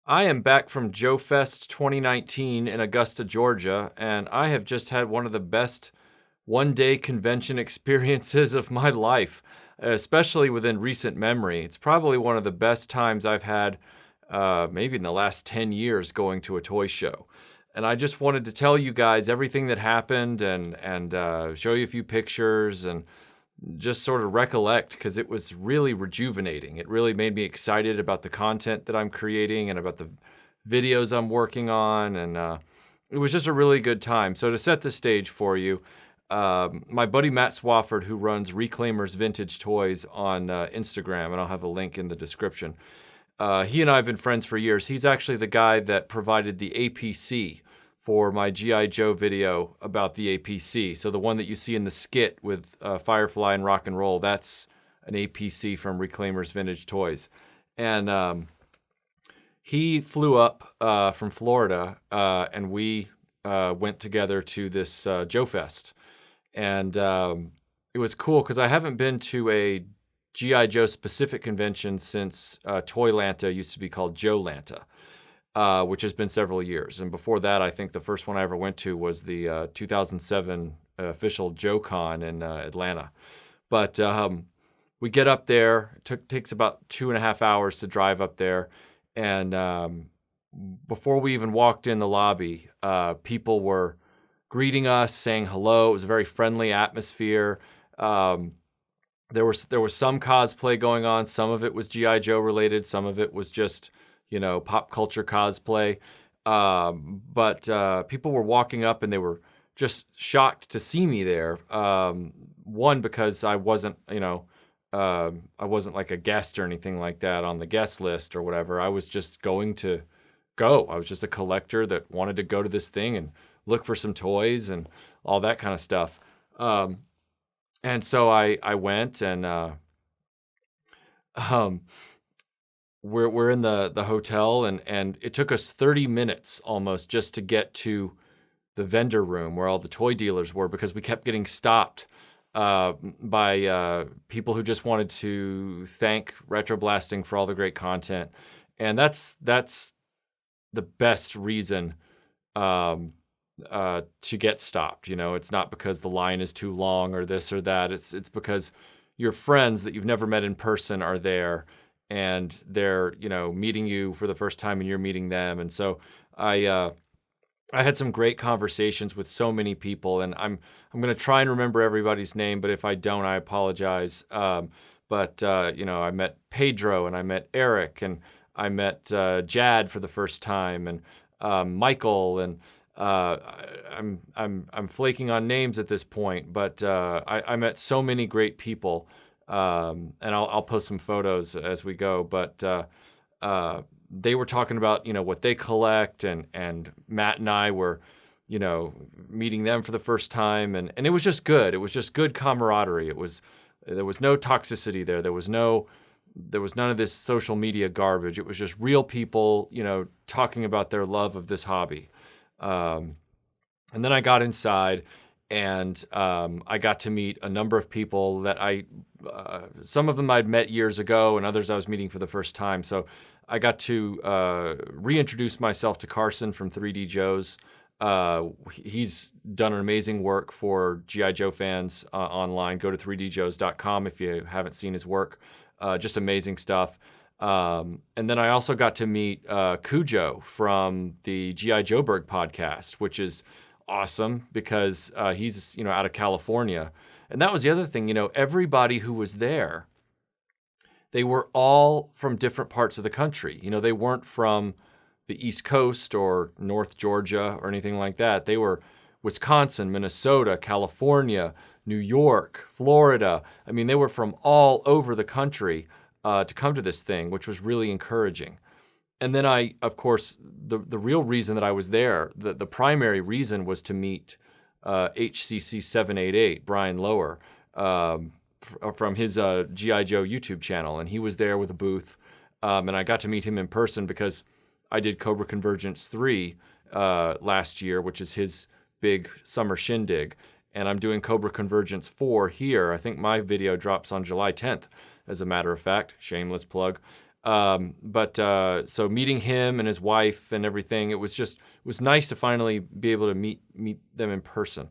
I am back from JoeFest 2019 in Augusta, Georgia, and I have just had one of the best one-day convention experiences of my life, especially within recent memory. It's probably one of the best times I've had, maybe in the last 10 years, going to a toy show. And I just wanted to tell you guys everything that happened and show you a few pictures and just sort of recollect, because it was really rejuvenating. It really made me excited about the content that I'm creating and about the videos I'm working on, and it was just a really good time. So to set the stage for you, my buddy Matt Swafford, who runs Reclaimers Vintage Toys on Instagram, and I'll have a link in the description, he and I have been friends for years. He's actually the guy that provided the APC for my G.I. Joe video about the APC. So the one that you see in the skit with Firefly and Rock and Roll, that's an APC from Reclaimers Vintage Toys. And he flew up from Florida, and we went together to this JoeFest. And it was cool because I haven't been to a G.I. Joe specific convention since Toylanta used to be called Joelanta. Which has been several years. And before that, I think the first one I ever went to was the 2007 official JoeCon in Atlanta. But we get up there. It takes about 2.5 hours to drive up there. And before we even walked in the lobby, people were greeting us, saying hello. It was a very friendly atmosphere. There was some cosplay going on. Some of it was G.I. Joe related. Some of it was just pop culture cosplay. But people were walking up and they were just shocked to see me there. One, because I wasn't, I wasn't like a guest or anything like that on the guest list or whatever. I was just going to go. I was just a collector that wanted to go to this thing and look for some toys and all that kind of stuff. And so I went and, we're in the hotel, and it took us 30 minutes almost just to get to the vendor room where all the toy dealers were, because we kept getting stopped by people who just wanted to thank RetroBlasting for all the great content. And that's the best reason to get stopped. It's not because the line is too long or this or that. It's because your friends that you've never met in person are there, and they're, meeting you for the first time and you're meeting them. And so I had some great conversations with so many people, and I'm going to try and remember everybody's name, but if I don't, I apologize. But I met Pedro, and I met Eric, and I met Jad for the first time, and Michael, and I'm flaking on names at this point, but I met so many great people. And I'll post some photos as we go, but they were talking about, what they collect, and Matt and I were, meeting them for the first time, and it was just good. It was just good camaraderie. There was no toxicity there. There was none of this social media garbage. It was just real people, talking about their love of this hobby. And then I got inside, and I got to meet a number of people that some of them I'd met years ago, and others I was meeting for the first time. So I got to reintroduce myself to Carson from 3D Joe's. He's done an amazing work for G.I. Joe fans online. Go to 3djoes.com if you haven't seen his work. Just amazing stuff. And then I also got to meet Cujo from the G.I. Joeberg podcast, which is awesome because he's out of California. And that was the other thing, everybody who was there, they were all from different parts of the country. They weren't from the East Coast or North Georgia or anything like that. They were Wisconsin, Minnesota, California, New York, Florida. I mean, they were from all over the country to come to this thing, which was really encouraging. And then of course, the real reason that I was there, the primary reason was to meet HCC 788, Brian Lower, from his G.I. Joe YouTube channel. And he was there with a booth. And I got to meet him in person because I did Cobra Convergence 3 last year, which is his big summer shindig. And I'm doing Cobra Convergence 4 here. I think my video drops on July 10th, as a matter of fact. Shameless plug. So meeting him and his wife and everything, it was nice to finally be able to meet them in person.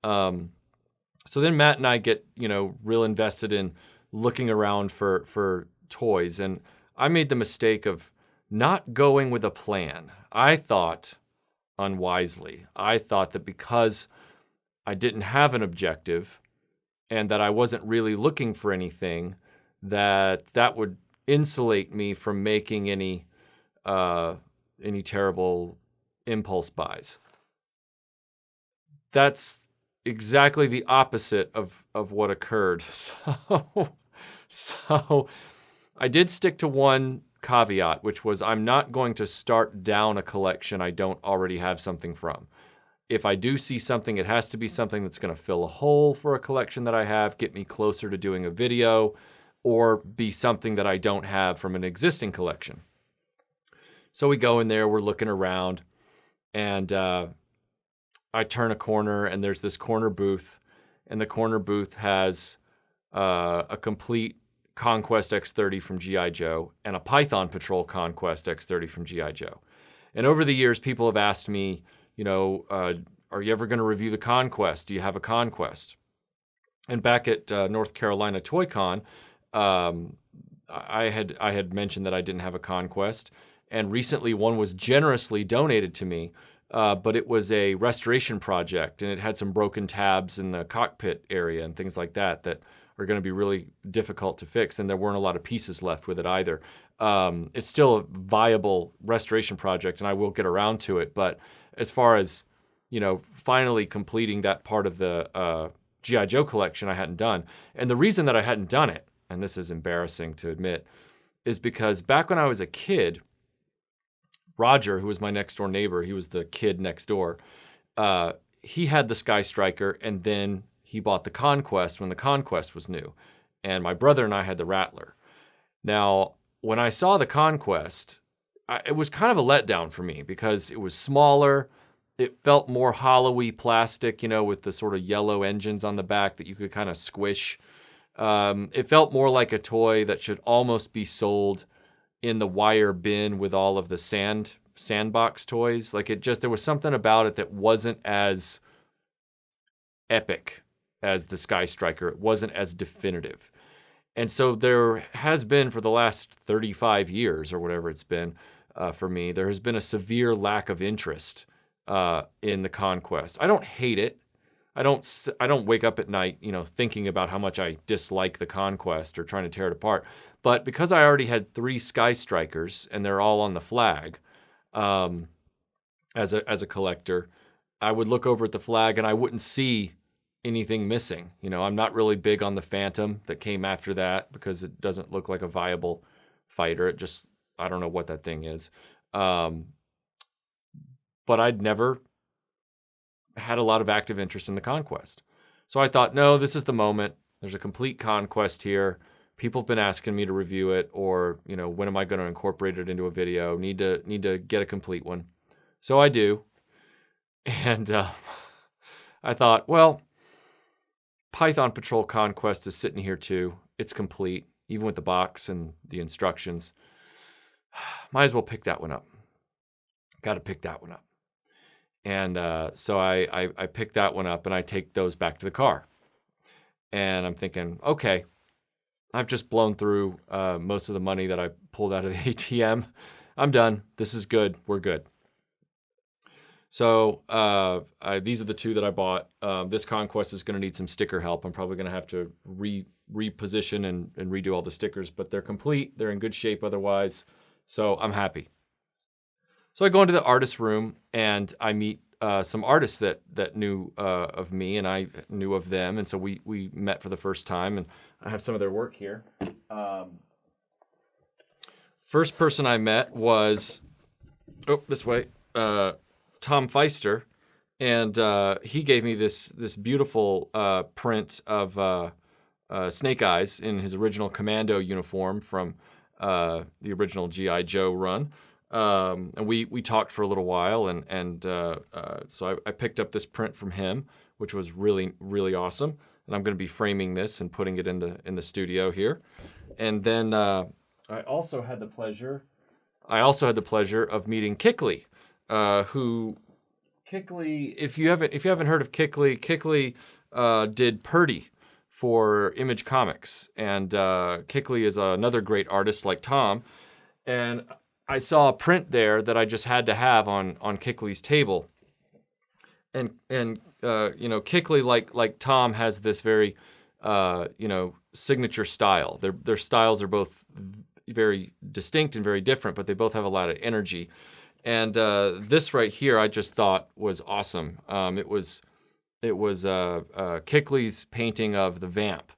So then Matt and I get, real invested in looking around for toys. And I made the mistake of not going with a plan. I thought, unwisely, that because I didn't have an objective and that I wasn't really looking for anything, that would insulate me from making any terrible impulse buys. That's exactly the opposite of what occurred. So I did stick to one caveat, which was I'm not going to start down a collection I don't already have something from. If I do see something, it has to be something that's going to fill a hole for a collection that I have, get me closer to doing a video, or be something that I don't have from an existing collection. So we go in there, we're looking around, and I turn a corner, and there's this corner booth, and the corner booth has a complete Conquest X30 from G.I. Joe and a Python Patrol Conquest X30 from G.I. Joe. And over the years, people have asked me, are you ever going to review the Conquest? Do you have a Conquest? And back at North Carolina Toy Con, I had mentioned that I didn't have a Conquest, and recently one was generously donated to me, but it was a restoration project, and it had some broken tabs in the cockpit area and things like that are going to be really difficult to fix, and there weren't a lot of pieces left with it either. It's still a viable restoration project, and I will get around to it, but as far as, finally completing that part of the G.I. Joe collection I hadn't done. And the reason that I hadn't done it, and this is embarrassing to admit, is because back when I was a kid, Roger, who was my next door neighbor, he was the kid next door, he had the Sky Striker, and then he bought the Conquest when the Conquest was new. And my brother and I had the Rattler. Now, when I saw the Conquest, it was kind of a letdown for me because it was smaller. It felt more hollow-y plastic, with the sort of yellow engines on the back that you could kind of squish. It felt more like a toy that should almost be sold in the wire bin with all of the sandbox toys. There was something about it that wasn't as epic as the Sky Striker. It wasn't as definitive. And so there has been, for the last 35 years or whatever it's been for me, there has been a severe lack of interest in the Conquest. I don't hate it. I don't wake up at night, thinking about how much I dislike the Conquest or trying to tear it apart. But because I already had 3 Sky Strikers and they're all on the flag, as a collector, I would look over at the flag and I wouldn't see anything missing. I'm not really big on the Phantom that came after that because it doesn't look like a viable fighter. I don't know what that thing is. But I'd never had a lot of active interest in the Conquest. So I thought, no, this is the moment. There's a complete Conquest here. People have been asking me to review it, or, when am I going to incorporate it into a video? Need to get a complete one. So I do. And I thought, well, Python Patrol Conquest is sitting here too. It's complete, even with the box and the instructions. Might as well pick that one up. Got to pick that one up. And so I pick that one up and I take those back to the car. And I'm thinking, okay, I've just blown through most of the money that I pulled out of the ATM. I'm done. This is good. We're good. So these are the 2 that I bought. This Conquest is going to need some sticker help. I'm probably going to have to reposition and redo all the stickers, but they're complete. They're in good shape otherwise. So I'm happy. So I go into the artist room and I meet some artists that knew of me and I knew of them. And so we met for the first time, and I have some of their work here. First person I met was, this way, Tom Feister. And he gave me this beautiful print of Snake Eyes in his original commando uniform from the original G.I. Joe run. And we talked for a little while, and so I picked up this print from him, which was really, really awesome. And I'm going to be framing this and putting it in the studio here. And then I also had the pleasure of meeting Kickley, who Kickley, if you haven't heard of Kickley, did Purdy for Image Comics, and Kickley is another great artist like Tom. And I saw a print there that I just had to have on Kickley's table. And Kickley, like Tom, has this very signature style. Their styles are both very distinct and very different, but they both have a lot of energy. And this right here, I just thought was awesome. It was Kickley's painting of the Vamp.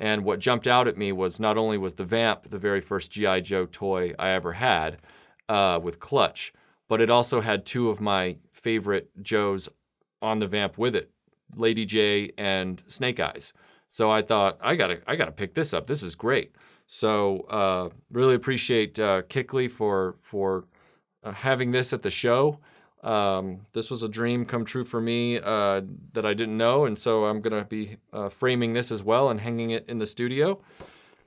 And what jumped out at me was not only was the Vamp the very first G.I. Joe toy I ever had with Clutch, but it also had two of my favorite Joes on the Vamp with it, Lady J and Snake Eyes. So I thought, I gotta pick this up. This is great. So really appreciate Kickley for having this at the show. This was a dream come true for me that I didn't know, and so I'm going to be framing this as well and hanging it in the studio.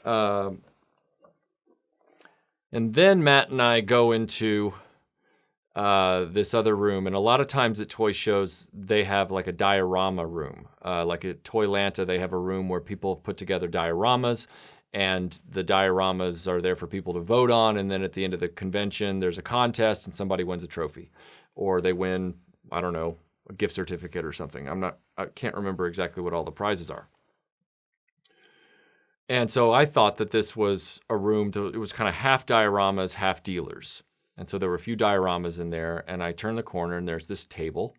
And then Matt and I go into this other room, and a lot of times at toy shows, they have like a diorama room. Like at Toylanta, they have a room where people have put together dioramas, and the dioramas are there for people to vote on, and then at the end of the convention, there's a contest, and somebody wins a trophy. Or they win, I don't know, a gift certificate or something. I can't remember exactly what all the prizes are. And so I thought that this was a room, it was kind of half dioramas, half dealers. And so there were a few dioramas in there, and I turned the corner, and there's this table.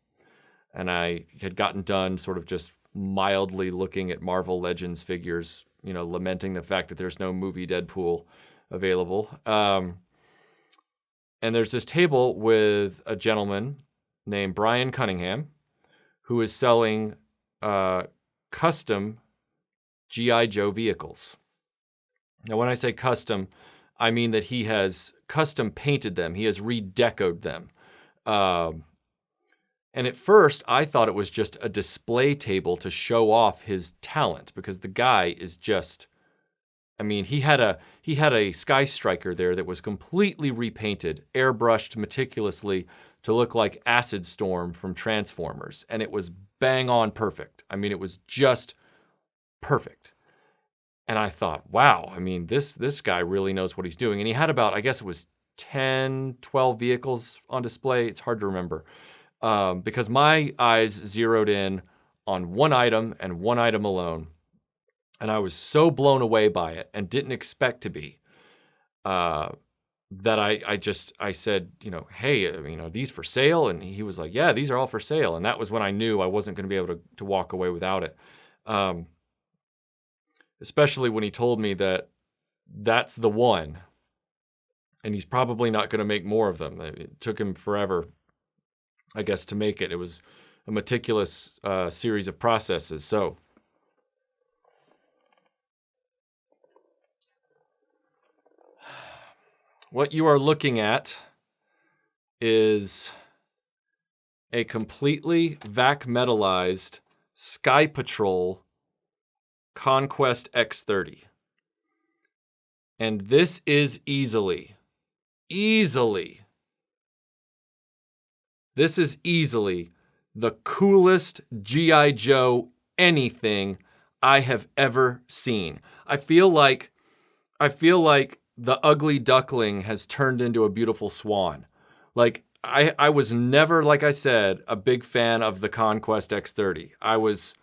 And I had gotten done sort of just mildly looking at Marvel Legends figures, lamenting the fact that there's no movie Deadpool available. And there's this table with a gentleman named Brian Cunningham, who is selling custom G.I. Joe vehicles. Now, when I say custom, I mean that he has custom painted them. He has redecoed them. And at first, I thought it was just a display table to show off his talent, because the guy is just... he had a Sky Striker there that was completely repainted, airbrushed meticulously to look like Acid Storm from Transformers, and it was bang on perfect. It was just perfect. And I thought, wow, this guy really knows what he's doing. And he had about, I guess it was 10, 12 vehicles on display. It's hard to remember because my eyes zeroed in on one item and one item alone. And I was so blown away by it and didn't expect to be that I said, hey, are these for sale? And he was like, yeah, these are all for sale. And that was when I knew I wasn't going to be able to walk away without it. Especially when he told me that that's the one. And he's probably not going to make more of them. It took him forever, I guess, to make it. It was a meticulous series of processes. So... what you are looking at is a completely vac metallized Sky Patrol Conquest X30. And this is easily the coolest G.I. Joe anything I have ever seen. I feel like the ugly duckling has turned into a beautiful swan. Like, I was never, like I said, a big fan of the Conquest X30. I was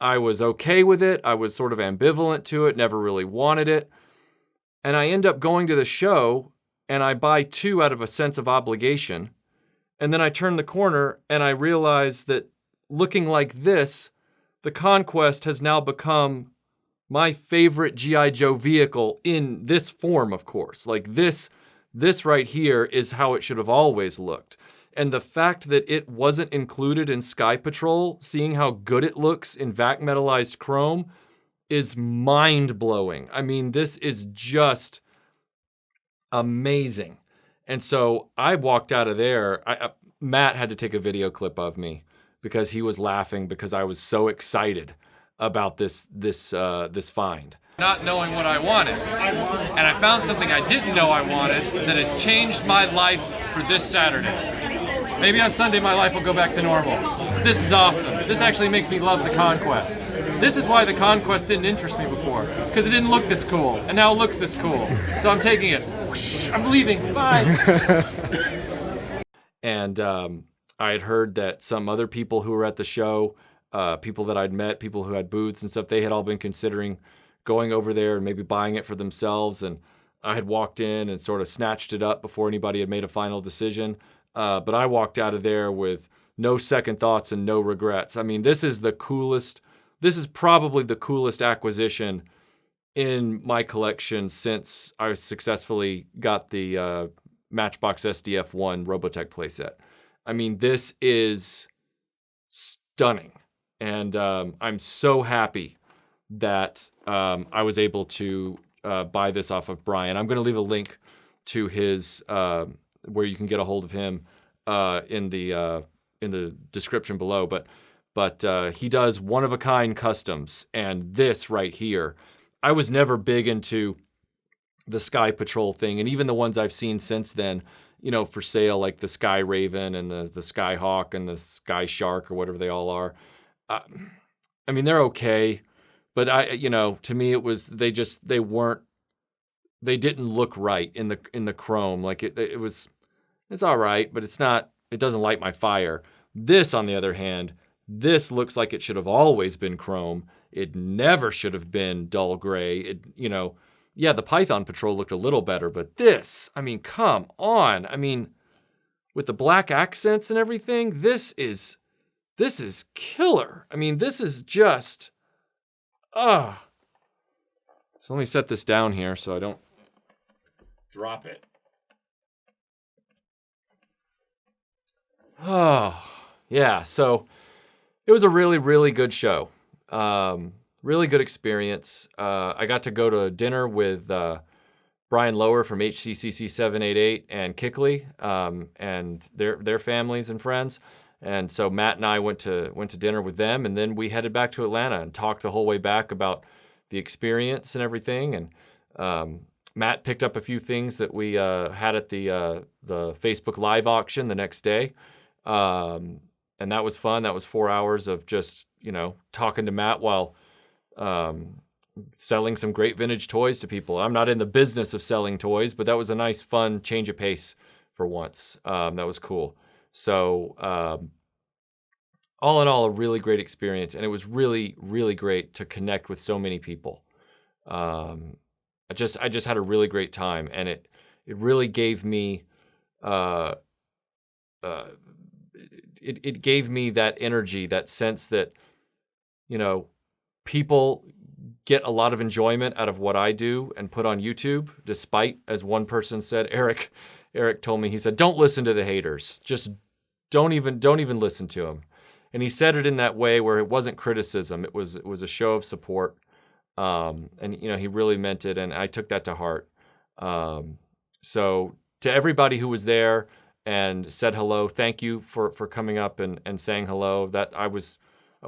okay with it. I was sort of ambivalent to it, never really wanted it. And I end up going to the show, and I buy two out of a sense of obligation. And then I turn the corner, and I realize that looking like this, the Conquest has now become my favorite G.I. Joe vehicle in this form, of course. Like this right here is how it should have always looked. And the fact that it wasn't included in Sky Patrol, seeing how good it looks in vac metallized chrome, is mind-blowing. This is just amazing. And so I walked out of there. Matt had to take a video clip of me because he was laughing because I was so excited about this find. not knowing what I wanted. And I found something I didn't know I wanted that has changed my life for this Saturday. Maybe on Sunday my life will go back to normal. This is awesome. This actually makes me love the Conquest. This is why the Conquest didn't interest me before, because it didn't look this cool, and now it looks this cool. So I'm taking it. Whoosh, I'm leaving. Bye. And I had heard that some other people who were at the show, people that I'd met, people who had booths and stuff, they had all been considering going over there and maybe buying it for themselves. And I had walked in and sort of snatched it up before anybody had made a final decision. But I walked out of there with no second thoughts and no regrets. I mean, this is probably the coolest acquisition in my collection since I successfully got the Matchbox SDF-1 Robotech playset. I mean, this is stunning. And I'm so happy that I was able to buy this off of Brian. I'm going to leave a link to his where you can get a hold of him in the description below. But he does one-of-a-kind customs, and this right here, I was never big into the Sky Patrol thing, and even the ones I've seen since then, you know, for sale, like the Sky Raven and the Sky Hawk and the Sky Shark or whatever they all are. I mean, they're okay, but to me it was they didn't look right in the chrome. Like it's all right, but it doesn't light my fire. This, on the other hand, this looks like it should have always been chrome. It never should have been dull gray. The Python Patrol looked a little better, but this, I mean, come on. I mean, with the black accents and everything, this is killer. I mean, this is just, So let me set this down here so I don't drop it. Oh, yeah. So it was a really, really good show. Really good experience. I got to go to dinner with Brian Lower from HCCC 788 and Kickley and their families and friends. And so Matt and I went to dinner with them, and then we headed back to Atlanta and talked the whole way back about the experience and everything. And Matt picked up a few things that we had at the Facebook Live auction the next day. And that was fun. That was 4 hours of just, talking to Matt while selling some great vintage toys to people. I'm not in the business of selling toys, but that was a nice, fun change of pace for once. That was cool. So all in all, a really great experience. And it was really, really great to connect with so many people. I just had a really great time, and it really gave me it gave me that energy, that sense that, people get a lot of enjoyment out of what I do and put on YouTube, despite, as one person said, Eric told me, he said, don't listen to the haters. Just don't even listen to them. And he said it in that way where it wasn't criticism. It was a show of support. And he really meant it. And I took that to heart. So to everybody who was there and said hello, thank you for coming up and saying hello. That I was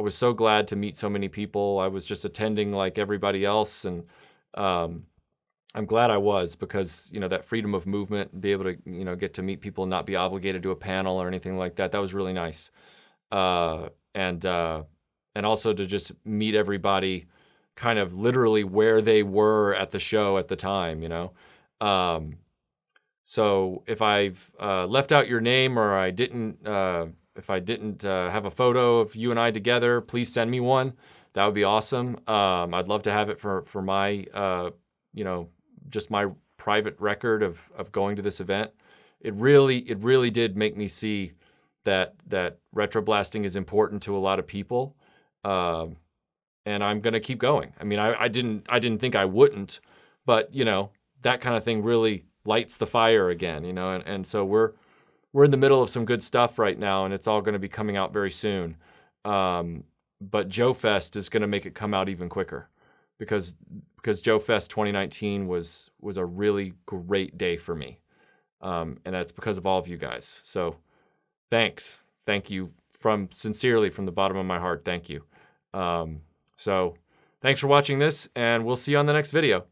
so glad to meet so many people. I was just attending like everybody else. And, I'm glad I was, because, that freedom of movement and be able to, get to meet people and not be obligated to a panel or anything like that. That was really nice. And also to just meet everybody kind of literally where they were at the show at the time, So if I've left out your name, or if I didn't have a photo of you and I together, please send me one. That would be awesome. I'd love to have it for my, just my private record of going to this event. It really did make me see that RetroBlasting is important to a lot of people. And I'm going to keep going. I mean, I didn't think I wouldn't, but that kind of thing really lights the fire again, and so we're in the middle of some good stuff right now, and it's all going to be coming out very soon. But JoeFest is going to make it come out even quicker, because JoeFest 2019 was a really great day for me. And that's because of all of you guys. So thanks. Thank you sincerely from the bottom of my heart. Thank you. So Thanks for watching this, and we'll see you on the next video.